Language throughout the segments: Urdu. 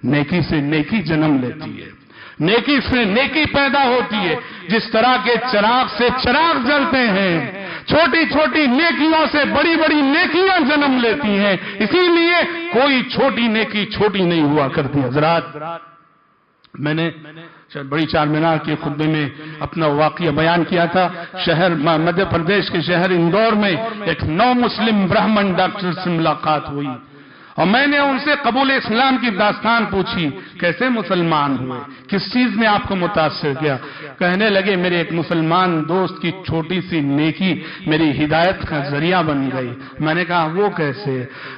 نیکی سے نیکی جنم لیتی ہے، نیکی سے نیکی پیدا ہوتی ہے۔ جس طرح کے چراغ سے چراغ جلتے ہیں، چھوٹی چھوٹی نیکیوں سے بڑی بڑی نیکیاں جنم لیتی ہیں، اسی لیے کوئی چھوٹی نیکی چھوٹی نہیں ہوا کرتی۔ حضرات، میں نے بڑی چار مینار کے خطبے میں اپنا واقعہ بیان کیا تھا۔ مدھیہ پردیش کے شہر اندور میں ایک نو مسلم برہمن ڈاکٹر سے ملاقات ہوئی، اور میں نے ان سے قبول اسلام کی داستان پوچھی، کیسے مسلمان ہوئے، کس چیز نے آپ کو متاثر کیا؟ کہنے لگے میرے ایک مسلمان دوست کی چھوٹی سی نیکی میری ہدایت کا ذریعہ بن گئی۔ میں نے کہا وہ کیسے؟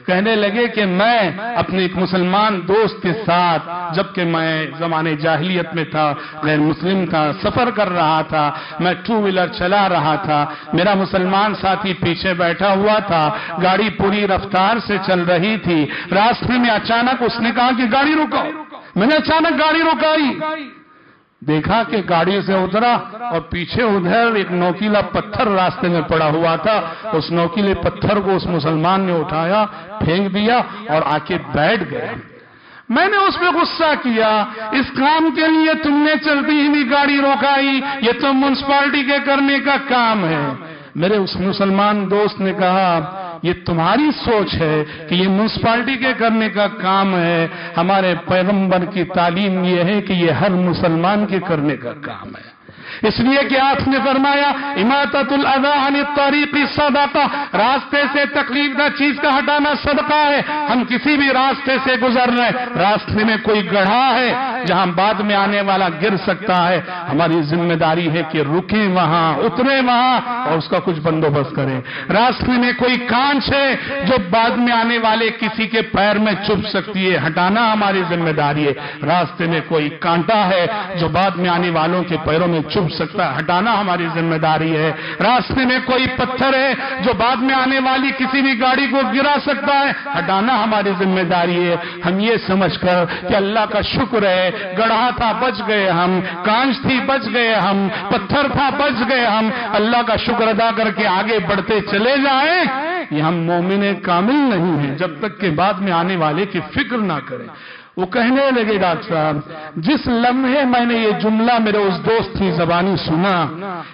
کہنے لگے کہ میں اپنے ایک مسلمان دوست کے ساتھ، جبکہ میں زمانے جاہلیت میں تھا، غیر مسلم تھا، سفر کر رہا تھا، میں ٹو ویلر چلا رہا تھا، میرا مسلمان ساتھی پیچھے بیٹھا ہوا تھا، گاڑی پوری رفتار سے چل رہی تھی، راستے میں اچانک اس نے کہا کہ گاڑی رکاؤ۔ میں نے اچانک گاڑی رکائی، دیکھا کہ گاڑی سے اترا اور پیچھے ادھر ایک نوکیلا پتھر راستے میں پڑا ہوا تھا، اس نوکیلے پتھر کو اس مسلمان نے اٹھایا، پھینک دیا اور آ کے بیٹھ گیا۔ میں نے اس پہ غصہ کیا، اس کام کے لیے تم نے چلتی ہوئی گاڑی روکائی، یہ تو میونسپلٹی کے کرنے کا کام ہے۔ میرے اس مسلمان دوست نے کہا یہ تمہاری سوچ ہے کہ یہ میونسپلٹی کے کرنے کا کام ہے، ہمارے پیغمبر کی تعلیم یہ ہے کہ یہ ہر مسلمان کے کرنے کا کام ہے، اس لیے کہ آپ نے فرمایا اماطۃ الاذی عن الطریق صدقہ، راستے سے تکلیف دہ چیز کا ہٹانا صدقہ ہے۔ ہم کسی بھی راستے سے گزر رہے ہیں، راستے میں کوئی گڑھا ہے جہاں بعد میں آنے والا گر سکتا ہے، ہماری ذمہ داری ہے کہ رکیں وہاں، اتریں وہاں اور اس کا کچھ بندوبست کریں۔ راستے میں کوئی کانچ ہے جو بعد میں آنے والے کسی کے پیر میں چبھ سکتی ہے، ہٹانا ہماری ذمہ داری ہے۔ راستے میں کوئی کانٹا ہے جو بعد میں آنے والوں کے پیروں میں چبھ سکتا ہے، ہٹانا ہماری ذمہ داری ہے۔ راستے میں کوئی پتھر ہے جو بعد میں آنے والی کسی بھی گاڑی کو گرا سکتا ہے، ہٹانا ہماری ذمہ داری ہے۔ ہم یہ سمجھ کر کہ اللہ کا شکر ہے، گڑھا تھا بچ گئے ہم، کانچ تھی بچ گئے ہم، پتھر تھا بچ گئے ہم، اللہ کا شکر ادا کر کے آگے بڑھتے چلے جائیں۔ یہ ہم مومن کامل نہیں ہیں جب تک کہ بعد میں آنے والے کی فکر نہ کریں۔ وہ کہنے لگے ڈاکٹر صاحب، جس لمحے میں نے یہ جملہ میرے اس دوست کی زبانی سنا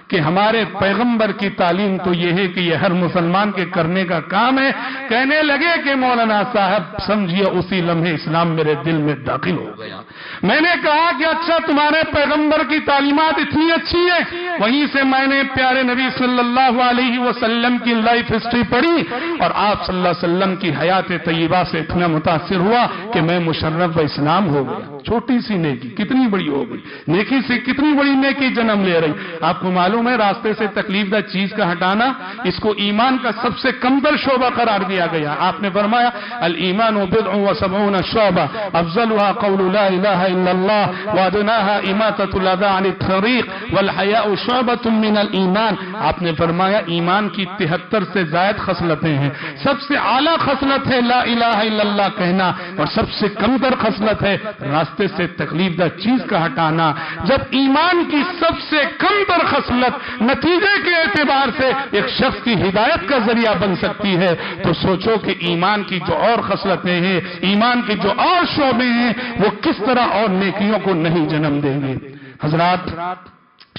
کہ ہمارے پیغمبر کی تعلیم تو یہ ہے کہ یہ ہر مسلمان کے کرنے کا کام ہے، کہنے لگے کہ مولانا صاحب سمجھیے اسی لمحے اسلام میرے دل میں داخل ہو گیا۔ میں نے کہا کہ اچھا تمہارے پیغمبر کی تعلیمات اتنی اچھی ہیں؟ وہیں سے میں نے پیارے نبی صلی اللہ علیہ وسلم کی لائف ہسٹری پڑھی اور آپ صلی اللہ علیہ وسلم کی حیات طیبہ سے اتنا متاثر ہوا کہ میں مشرف اسلام ہو گیا۔ چھوٹی سی نیکی کتنی بڑی ہو گئی، نیکی سے کتنی بڑی نیکی جنم لے رہی۔ آپ کو معلوم ہے راستے سے تکلیف دہ چیز کا ہٹانا، اس کو ایمان کا سب سے کمتر شعبہ قرار دیا گیا۔ آپ نے فرمایا الایمان بضع وسبعون شعبہ افضلها قول لا الہ الا اللہ وادناها اماطۃ الاذی عن الطریق والحیاء شعبۃ من الایمان۔ آپ نے فرمایا ایمان کی 73 سے زائد خصلتیں ہیں، سب سے اعلیٰ خصلت ہے لا الہ الا اللہ کہنا، اور سب سے کمتر خصلت ہے راستے سے تکلیف دہ چیز کا ہٹانا۔ جب ایمان کی سب سے کم تر خصلت نتیجے کے اعتبار سے ایک شخص کی ہدایت کا ذریعہ بن سکتی ہے تو سوچو کہ ایمان کی جو اور خصلتیں ہیں، ایمان کے جو اور شعبے ہیں، وہ کس طرح اور نیکیوں کو نہیں جنم دیں گے۔ حضرات،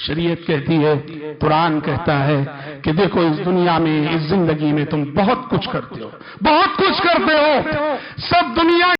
شریعت کہتی ہے، قرآن کہتا ہے کہ دیکھو اس دنیا میں، اس زندگی میں تم بہت کچھ کرتے ہو، بہت کچھ کرتے ہو، سب دنیا